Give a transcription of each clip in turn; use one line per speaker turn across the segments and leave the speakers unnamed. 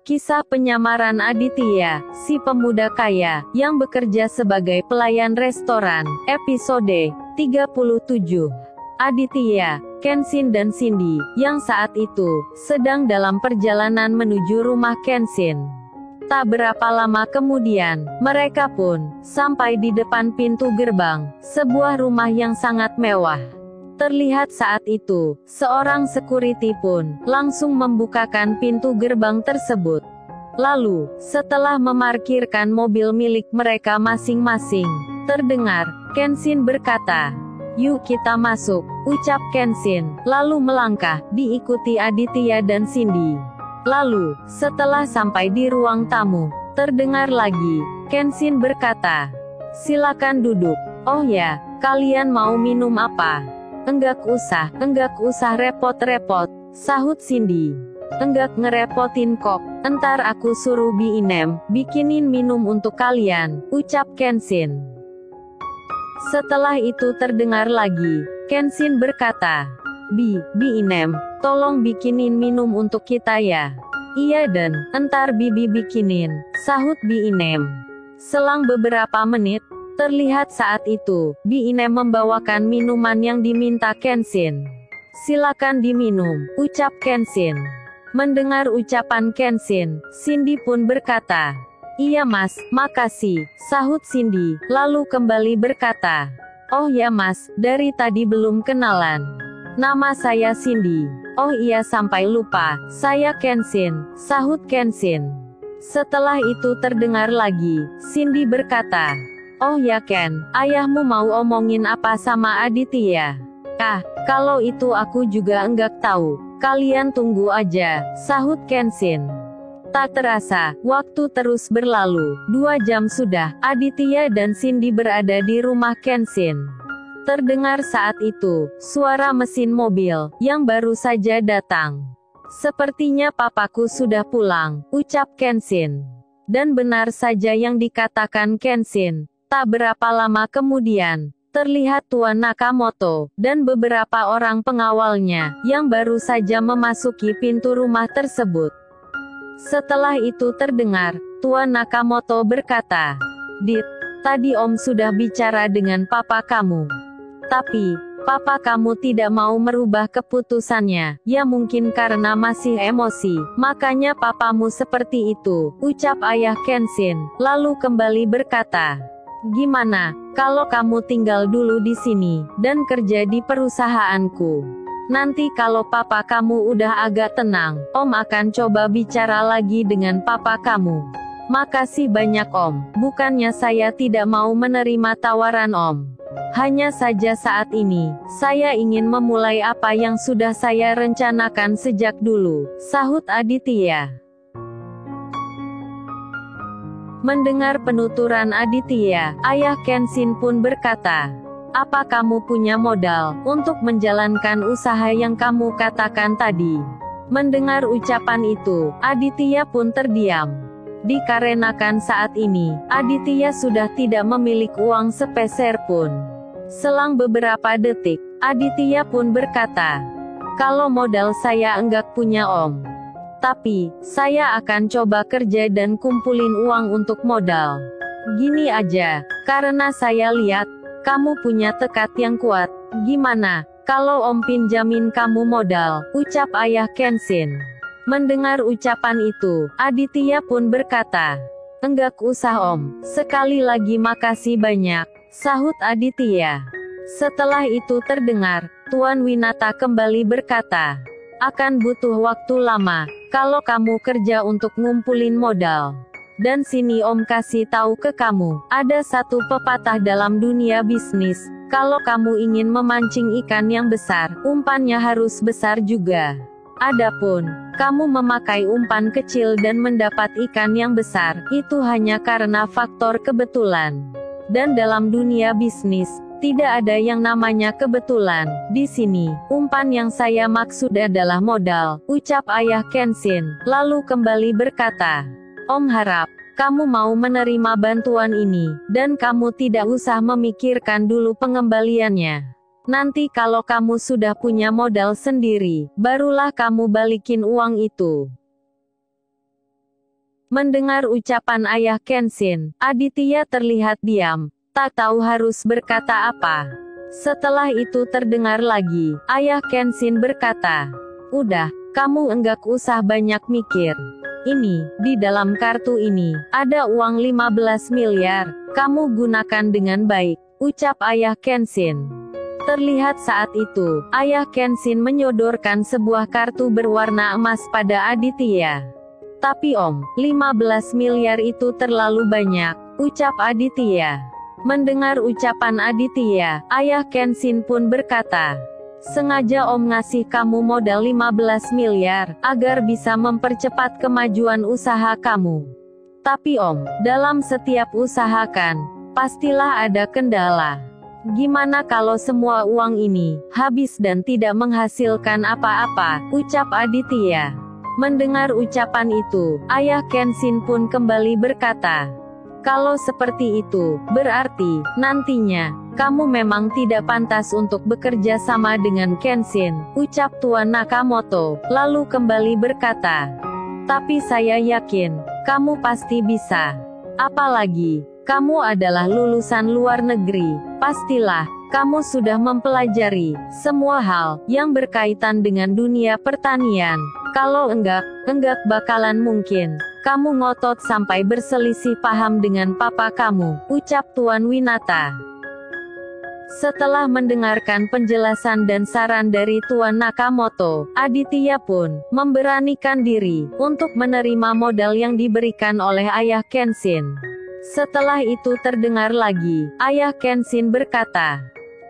Kisah penyamaran Aditya, si pemuda kaya, yang bekerja sebagai pelayan restoran, episode 37. Aditya, Kenshin dan Cindy, yang saat itu, sedang dalam perjalanan menuju rumah Kenshin. Tak berapa lama kemudian, mereka pun, sampai di depan pintu gerbang, sebuah rumah yang sangat mewah. Terlihat saat itu, seorang security pun langsung membukakan pintu gerbang tersebut. Lalu, setelah memarkirkan mobil milik mereka masing-masing, terdengar Kenshin berkata, "Yuk kita masuk," ucap Kenshin, lalu melangkah, diikuti Aditya dan Cindy. Lalu, setelah sampai di ruang tamu, terdengar lagi, Kenshin berkata, "Silakan duduk." "Oh ya, kalian mau minum apa?" Enggak usah repot-repot," sahut Cindy. "Enggak ngerepotin kok, entar aku suruh Bi Inem bikinin minum untuk kalian," ucap Kenshin. Setelah itu terdengar lagi, Kenshin berkata, Bi Inem, tolong bikinin minum untuk kita ya." "Iya dan, entar Bibi bikinin," sahut Bi Inem. Selang beberapa menit, terlihat saat itu, Bi Inem membawakan minuman yang diminta Kenshin. "Silakan diminum," ucap Kenshin. Mendengar ucapan Kenshin, Cindy pun berkata, "Iya mas, makasih," sahut Cindy, lalu kembali berkata, "Oh ya mas, dari tadi belum kenalan. Nama saya Cindy." "Oh iya sampai lupa, saya Kenshin," sahut Kenshin. Setelah itu terdengar lagi, Cindy berkata, "Oh ya Ken, ayahmu mau omongin apa sama Aditya?" "Ah, kalau itu aku juga enggak tahu. Kalian tunggu aja," sahut Kenshin. Tak terasa, waktu terus berlalu. 2 jam sudah, Aditya dan Cindy berada di rumah Kenshin. Terdengar saat itu, suara mesin mobil, yang baru saja datang. "Sepertinya papaku sudah pulang," ucap Kenshin. Dan benar saja yang dikatakan Kenshin. Tak berapa lama kemudian, terlihat Tuan Nakamoto, dan beberapa orang pengawalnya, yang baru saja memasuki pintu rumah tersebut. Setelah itu terdengar, Tuan Nakamoto berkata, "Dit, tadi Om sudah bicara dengan papa kamu. Tapi, papa kamu tidak mau merubah keputusannya, ya mungkin karena masih emosi, makanya papamu seperti itu," ucap ayah Kenshin, lalu kembali berkata, "Gimana, kalau kamu tinggal dulu di sini, dan kerja di perusahaanku? Nanti kalau papa kamu udah agak tenang, Om akan coba bicara lagi dengan papa kamu." "Makasih banyak Om, bukannya saya tidak mau menerima tawaran Om. Hanya saja saat ini, saya ingin memulai apa yang sudah saya rencanakan sejak dulu," sahut Aditya. Mendengar penuturan Aditya, ayah Kenshin pun berkata, "Apa kamu punya modal untuk menjalankan usaha yang kamu katakan tadi?" Mendengar ucapan itu, Aditya pun terdiam. Dikarenakan saat ini, Aditya sudah tidak memiliki uang sepeser pun. Selang beberapa detik, Aditya pun berkata, "Kalau modal saya enggak punya Om. Tapi, saya akan coba kerja dan kumpulin uang untuk modal. Gini aja, karena saya lihat, kamu punya tekad yang kuat. Gimana, kalau Om pinjamin kamu modal?" ucap ayah Kenshin. Mendengar ucapan itu, Aditya pun berkata, "Enggak usah Om, sekali lagi makasih banyak," sahut Aditya. Setelah itu terdengar, Tuan Winata kembali berkata, "Akan butuh waktu lama, kalau kamu kerja untuk ngumpulin modal. Dan sini Om kasih tahu ke kamu, ada satu pepatah dalam dunia bisnis, kalau kamu ingin memancing ikan yang besar, umpannya harus besar juga. Adapun, kamu memakai umpan kecil dan mendapat ikan yang besar, itu hanya karena faktor kebetulan. Dan dalam dunia bisnis, tidak ada yang namanya kebetulan. Di sini, umpan yang saya maksud adalah modal," ucap ayah Kenshin, lalu kembali berkata, "Om harap kamu mau menerima bantuan ini, dan kamu tidak usah memikirkan dulu pengembaliannya. Nanti kalau kamu sudah punya modal sendiri, barulah kamu balikin uang itu." Mendengar ucapan ayah Kenshin, Aditya terlihat diam, tak tahu harus berkata apa. Setelah itu terdengar lagi, ayah Kenshin berkata, "Udah, kamu enggak usah banyak mikir. Ini, di dalam kartu ini, ada uang 15 miliar, kamu gunakan dengan baik," ucap ayah Kenshin. Terlihat saat itu, ayah Kenshin menyodorkan sebuah kartu berwarna emas pada Aditya. "Tapi Om, 15 miliar itu terlalu banyak," ucap Aditya. Mendengar ucapan Aditya, ayah Kenshin pun berkata, "Sengaja Om ngasih kamu modal 15 miliar, agar bisa mempercepat kemajuan usaha kamu. Tapi Om, dalam setiap usaha kan, pastilah ada kendala. Gimana kalau semua uang ini habis dan tidak menghasilkan apa-apa," ucap Aditya. Mendengar ucapan itu, ayah Kenshin pun kembali berkata, "Kalau seperti itu, berarti, nantinya, kamu memang tidak pantas untuk bekerja sama dengan Kenshin," ucap Tuan Nakamoto, lalu kembali berkata, "Tapi saya yakin, kamu pasti bisa. Apalagi, kamu adalah lulusan luar negeri, pastilah, kamu sudah mempelajari semua hal yang berkaitan dengan dunia pertanian. Kalau enggak bakalan mungkin kamu ngotot sampai berselisih paham dengan papa kamu," ucap Tuan Winata. Setelah mendengarkan penjelasan dan saran dari Tuan Nakamoto, Aditya pun memberanikan diri untuk menerima modal yang diberikan oleh ayah Kenshin. Setelah itu terdengar lagi, ayah Kenshin berkata,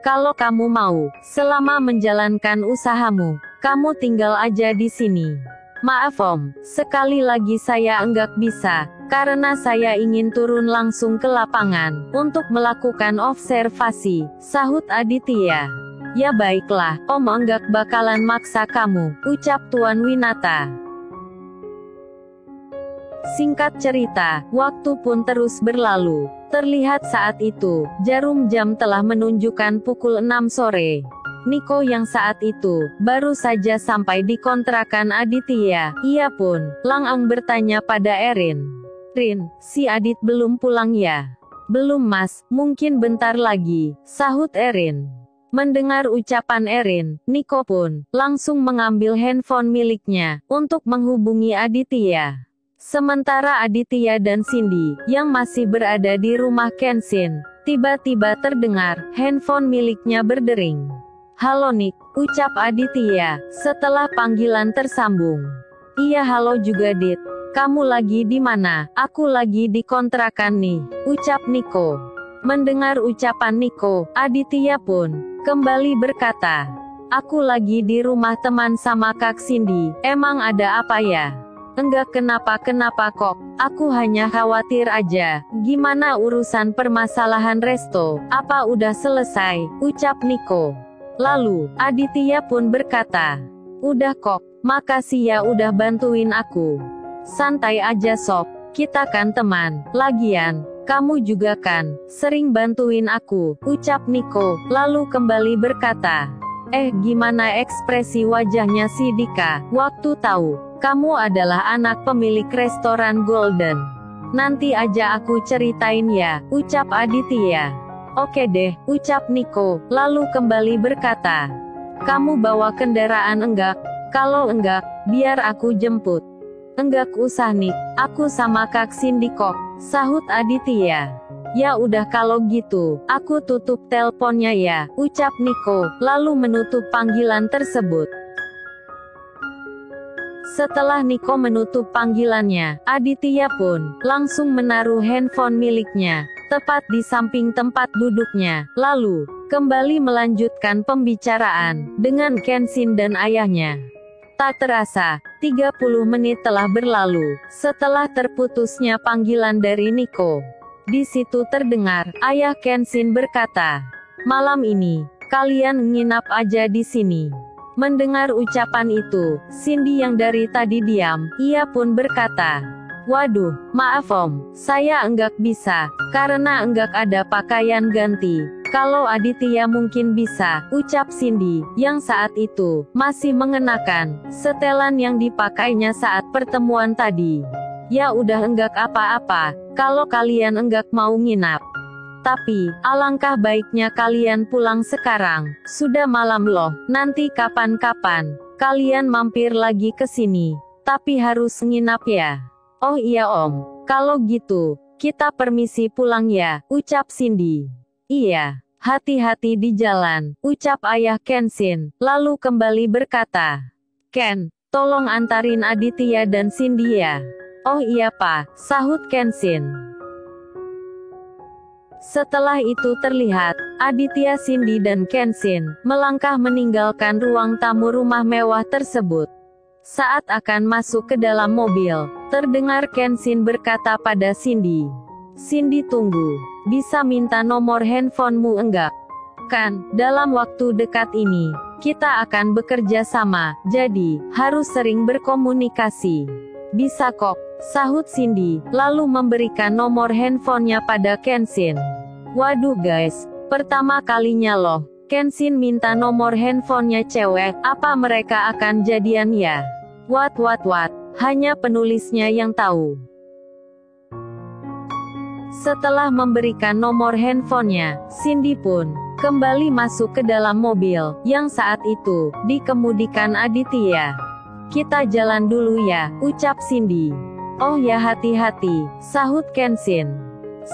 "Kalau kamu mau, selama menjalankan usahamu, kamu tinggal aja di sini." "Maaf Om, sekali lagi saya enggak bisa, karena saya ingin turun langsung ke lapangan, untuk melakukan observasi," sahut Aditya. "Ya baiklah, Om enggak bakalan maksa kamu," ucap Tuan Winata. Singkat cerita, waktu pun terus berlalu. Terlihat saat itu, jarum jam telah menunjukkan pukul 6 sore. Nico yang saat itu baru saja sampai di kontrakan Aditya, ia pun langsung bertanya pada Erin, "Rin, si Adit belum pulang ya?" "Belum Mas, mungkin bentar lagi," sahut Erin. Mendengar ucapan Erin, Nico pun langsung mengambil handphone miliknya untuk menghubungi Aditya. Sementara Aditya dan Cindy, yang masih berada di rumah Kenshin, tiba-tiba terdengar handphone miliknya berdering. "Halo Nick," ucap Aditya, setelah panggilan tersambung. "Iya halo juga Dit. Kamu lagi di mana?" "Aku lagi di kontrakan nih," ucap Nico. Mendengar ucapan Nico, Aditya pun kembali berkata, "Aku lagi di rumah teman sama Kak Cindy, emang ada apa ya?" "Enggak kenapa-kenapa kok, aku hanya khawatir aja, gimana urusan permasalahan resto, apa udah selesai?" ucap Nico. Lalu, Aditya pun berkata, "Udah kok, makasih ya udah bantuin aku. Santai aja sob, kita kan teman, lagian, kamu juga kan, sering bantuin aku," ucap Nico, lalu kembali berkata, Gimana ekspresi wajahnya si Dika, waktu tahu kamu adalah anak pemilik restoran Golden? "Nanti aja aku ceritain ya," ucap Aditya. "Oke deh," ucap Nico, lalu kembali berkata, "Kamu bawa kendaraan enggak? Kalau enggak, biar aku jemput." "Enggak usah Nick, aku sama Kak Cindy kok," sahut Aditya. "Ya udah kalau gitu, aku tutup teleponnya ya," ucap Nico, lalu menutup panggilan tersebut. Setelah Nico menutup panggilannya, Aditya pun langsung menaruh handphone miliknya tepat di samping tempat duduknya, lalu kembali melanjutkan pembicaraan dengan Kenshin dan ayahnya. Tak terasa, 30 menit telah berlalu setelah terputusnya panggilan dari Nico. Di situ terdengar ayah Kenshin berkata, "Malam ini kalian nginap aja di sini." Mendengar ucapan itu, Cindy yang dari tadi diam, ia pun berkata, "Waduh, maaf Om, saya enggak bisa, karena enggak ada pakaian ganti. Kalau Aditya mungkin bisa," ucap Cindy, yang saat itu masih mengenakan setelan yang dipakainya saat pertemuan tadi. Ya udah enggak apa-apa, kalau kalian enggak mau nginap. Tapi, alangkah baiknya kalian pulang sekarang, sudah malam loh, nanti kapan-kapan, kalian mampir lagi ke sini. Tapi harus nginap ya. Oh iya om, kalau gitu, kita permisi pulang ya, ucap Cindy. Iya. Hati-hati di jalan, ucap ayah Kenshin, lalu kembali berkata, Ken, tolong antarin Aditya dan Cindy ya. Oh iya pak, sahut Kenshin. Setelah itu terlihat, Aditya, Cindy dan Kenshin, melangkah meninggalkan ruang tamu rumah mewah tersebut. Saat akan masuk ke dalam mobil, terdengar Kenshin berkata pada Cindy, Cindy tunggu, bisa minta nomor handphonemu enggak? Kan, dalam waktu dekat ini, kita akan bekerja sama, jadi, harus sering berkomunikasi. Bisa kok, sahut Cindy, lalu memberikan nomor handphonenya pada Kenshin. Waduh guys, pertama kalinya loh, Kenshin minta nomor handphonenya cewek, apa mereka akan jadian ya? What, hanya penulisnya yang tahu. Setelah memberikan nomor handphonenya, Cindy pun kembali masuk ke dalam mobil, yang saat itu dikemudikan Aditya. Kita jalan dulu ya, ucap Cindy. Oh ya hati-hati, sahut Kenshin.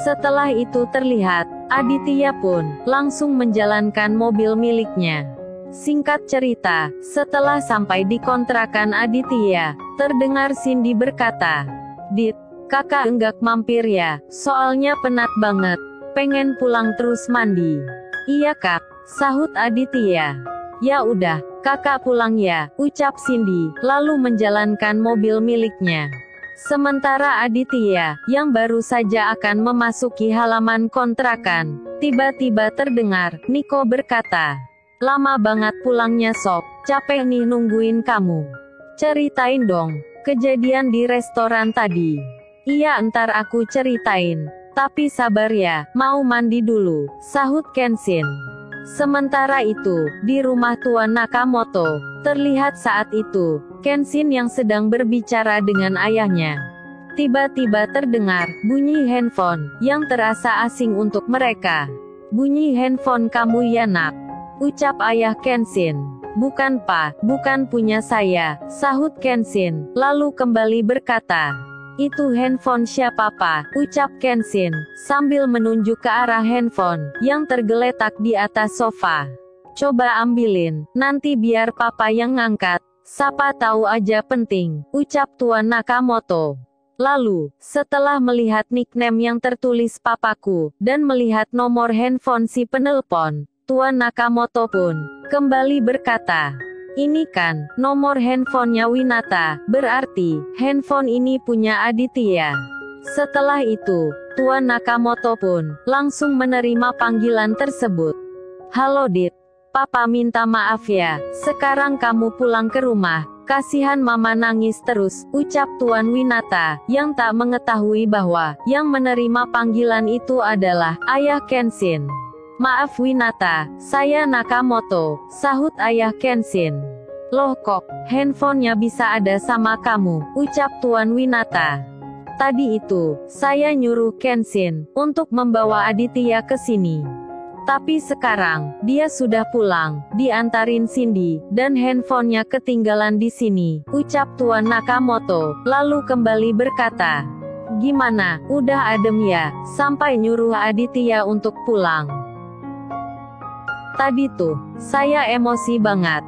Setelah itu terlihat, Aditya pun langsung menjalankan mobil miliknya. Singkat cerita, setelah sampai di kontrakan Aditya, terdengar Cindy berkata, Dit, kakak enggak mampir ya, soalnya penat banget, pengen pulang terus mandi. Iya kak, sahut Aditya. Ya udah, kakak pulang ya, ucap Cindy, lalu menjalankan mobil miliknya. Sementara Aditya, yang baru saja akan memasuki halaman kontrakan, tiba-tiba terdengar, Nico berkata, lama banget pulangnya sob, capek nih nungguin kamu. Ceritain dong, kejadian di restoran tadi. Iya ntar aku ceritain, tapi sabar ya, mau mandi dulu, sahut Kenshin. Sementara itu, di rumah Tuan Nakamoto, terlihat saat itu, Kenshin yang sedang berbicara dengan ayahnya. Tiba-tiba terdengar, bunyi handphone, yang terasa asing untuk mereka. Bunyi handphone kamu ya nak? Ucap ayah Kenshin. Bukan pak, bukan punya saya, sahut Kenshin, lalu kembali berkata, itu handphone siapa pak? Ucap Kenshin, sambil menunjuk ke arah handphone, yang tergeletak di atas sofa. Coba ambilin, nanti biar papa yang ngangkat, siapa tahu aja penting, ucap Tuan Nakamoto. Lalu, setelah melihat nickname yang tertulis papaku, dan melihat nomor handphone si penelpon, Tuan Nakamoto pun kembali berkata, ini kan, nomor handphonenya Winata, berarti, handphone ini punya Aditya. Setelah itu, Tuan Nakamoto pun langsung menerima panggilan tersebut. Halo Dit, papa minta maaf ya, sekarang kamu pulang ke rumah, kasihan mama nangis terus, ucap Tuan Winata, yang tak mengetahui bahwa, yang menerima panggilan itu adalah, ayah Kenshin. Maaf Winata, saya Nakamoto, sahut ayah Kenshin. Loh kok, handphonenya bisa ada sama kamu, ucap Tuan Winata. Tadi itu, saya nyuruh Kenshin, untuk membawa Aditya ke sini. Tapi sekarang, dia sudah pulang, diantarin Cindy, dan handphonenya ketinggalan di sini, ucap Tuan Nakamoto, lalu kembali berkata, gimana, udah adem ya, sampai nyuruh Aditya untuk pulang. Tadi tuh, saya emosi banget.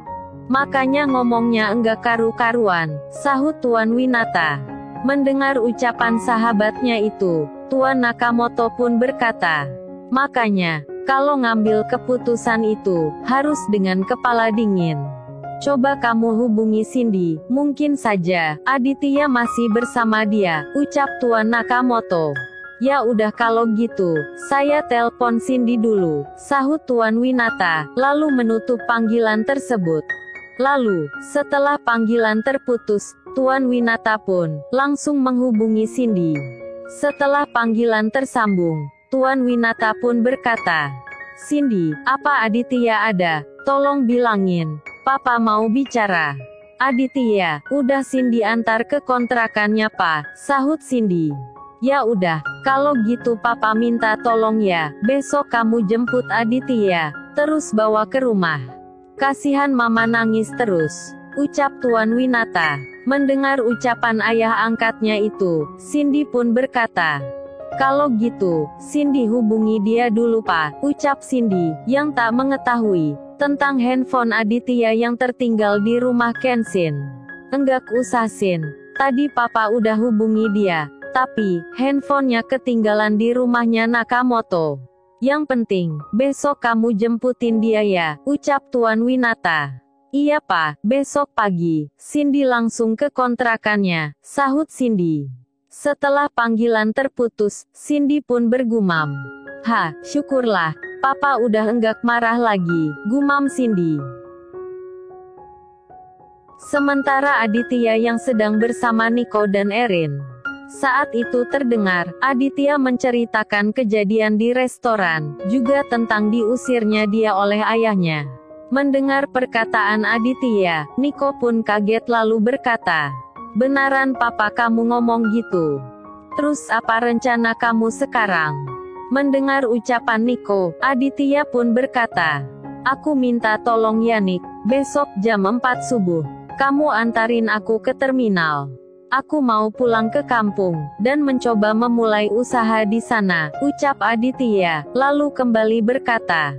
Makanya ngomongnya enggak karu-karuan, sahut Tuan Winata. Mendengar ucapan sahabatnya itu, Tuan Nakamoto pun berkata, makanya, kalau ngambil keputusan itu, harus dengan kepala dingin. Coba kamu hubungi Cindy, mungkin saja, Aditya masih bersama dia, ucap Tuan Nakamoto. Ya udah kalau gitu, saya telpon Cindy dulu, sahut Tuan Winata, lalu menutup panggilan tersebut. Lalu, setelah panggilan terputus, Tuan Winata pun langsung menghubungi Cindy. Setelah panggilan tersambung, Tuan Winata pun berkata, Cindy, apa Aditya ada? Tolong bilangin, papa mau bicara. Aditya, udah Cindy antar ke kontrakannya Pak, sahut Cindy. Ya udah, kalau gitu Papa minta tolong ya, besok kamu jemput Aditya, terus bawa ke rumah. Kasihan Mama nangis terus, ucap Tuan Winata. Mendengar ucapan ayah angkatnya itu, Cindy pun berkata, kalau gitu, Cindy hubungi dia dulu Pak, ucap Cindy, yang tak mengetahui tentang handphone Aditya yang tertinggal di rumah Kenshin. Enggak usah Sin, tadi Papa udah hubungi dia, tapi handphonenya ketinggalan di rumahnya Nakamoto. Yang penting, besok kamu jemputin dia ya, ucap Tuan Winata. Iya Pak, besok pagi, Cindy langsung ke kontrakannya, sahut Cindy. Setelah panggilan terputus, Cindy pun bergumam. Syukurlah, Papa udah enggak marah lagi, gumam Cindy. Sementara Aditya yang sedang bersama Nico dan Erin. Saat itu terdengar, Aditya menceritakan kejadian di restoran, juga tentang diusirnya dia oleh ayahnya. Mendengar perkataan Aditya, Nico pun kaget lalu berkata, benaran Papa kamu ngomong gitu? Terus apa rencana kamu sekarang? Mendengar ucapan Nico, Aditya pun berkata, aku minta tolong ya Nick, besok jam 4 subuh, kamu antarin aku ke terminal. Aku mau pulang ke kampung, dan mencoba memulai usaha di sana, ucap Aditya, lalu kembali berkata,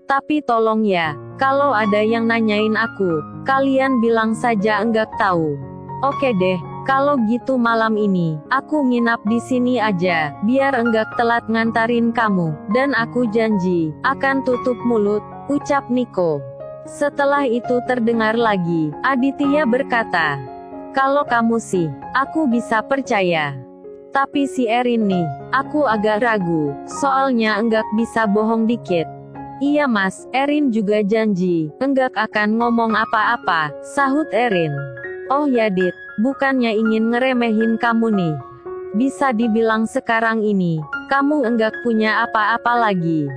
tapi tolong ya, kalau ada yang nanyain aku, kalian bilang saja enggak tahu. Oke deh. Kalau gitu malam ini, aku nginap di sini aja, biar enggak telat ngantarin kamu, dan aku janji, akan tutup mulut, ucap Nico. Setelah itu terdengar lagi, Aditya berkata, kalau kamu sih, aku bisa percaya. Tapi si Erin nih, aku agak ragu, soalnya enggak bisa bohong dikit. Iya mas, Erin juga janji, enggak akan ngomong apa-apa, sahut Erin. Oh ya Dit, bukannya ingin ngeremehin kamu nih. Bisa dibilang sekarang ini, kamu enggak punya apa-apa lagi.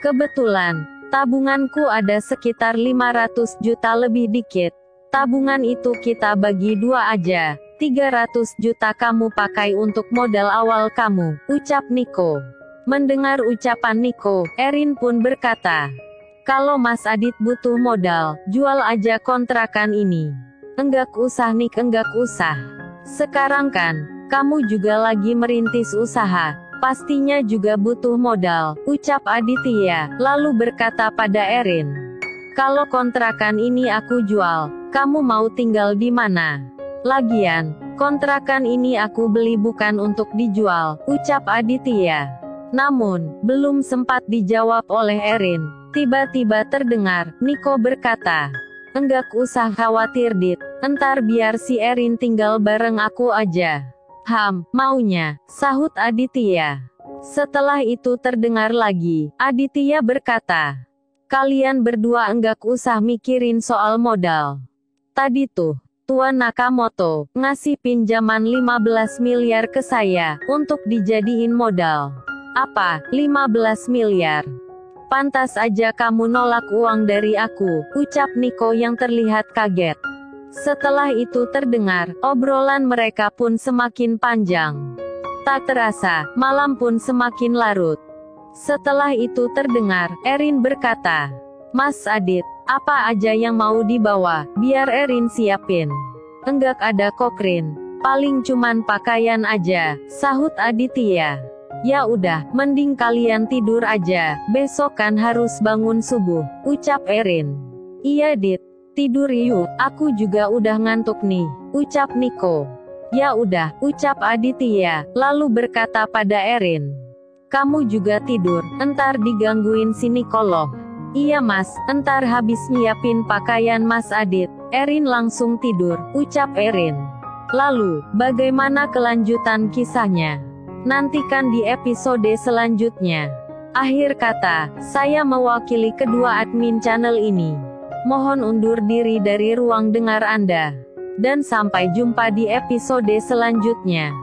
Kebetulan, tabunganku ada sekitar 500 juta lebih dikit. Tabungan itu kita bagi 2 aja, 300 juta kamu pakai untuk modal awal kamu, ucap Nico. Mendengar ucapan Nico, Erin pun berkata, kalau Mas Adit butuh modal, jual aja kontrakan ini. Enggak usah Nick, enggak usah. Sekarang kan, kamu juga lagi merintis usaha, pastinya juga butuh modal, ucap Aditya, lalu berkata pada Erin. Kalau kontrakan ini aku jual, kamu mau tinggal di mana? Lagian, kontrakan ini aku beli bukan untuk dijual, ucap Aditya. Namun, belum sempat dijawab oleh Erin, tiba-tiba terdengar, Nico berkata, enggak usah khawatir Dit, entar biar si Erin tinggal bareng aku aja. Maunya, sahut Aditya. Setelah itu terdengar lagi, Aditya berkata, kalian berdua enggak usah mikirin soal modal. Tadi tuh, Tuan Nakamoto, ngasih pinjaman 15 miliar ke saya, untuk dijadiin modal. Apa, 15 miliar? Pantas aja kamu nolak uang dari aku, ucap Nico yang terlihat kaget. Setelah itu terdengar, obrolan mereka pun semakin panjang. Tak terasa, malam pun semakin larut. Setelah itu terdengar, Erin berkata, Mas Adit, apa aja yang mau dibawa, biar Erin siapin. Enggak ada kokrin, paling cuman pakaian aja, sahut Aditya. Ya udah, mending kalian tidur aja, besok kan harus bangun subuh, ucap Erin. Iya Dit, tidur yuk, aku juga udah ngantuk nih, ucap Nico. Ya udah, ucap Aditya, lalu berkata pada Erin. Kamu juga tidur, entar digangguin si Nico loh. Iya mas, entar habis nyiapin pakaian Mas Adit, Erin langsung tidur, ucap Erin. Lalu, bagaimana kelanjutan kisahnya? Nantikan di episode selanjutnya. Akhir kata, saya mewakili kedua admin channel ini. Mohon undur diri dari ruang dengar Anda. Dan sampai jumpa di episode selanjutnya.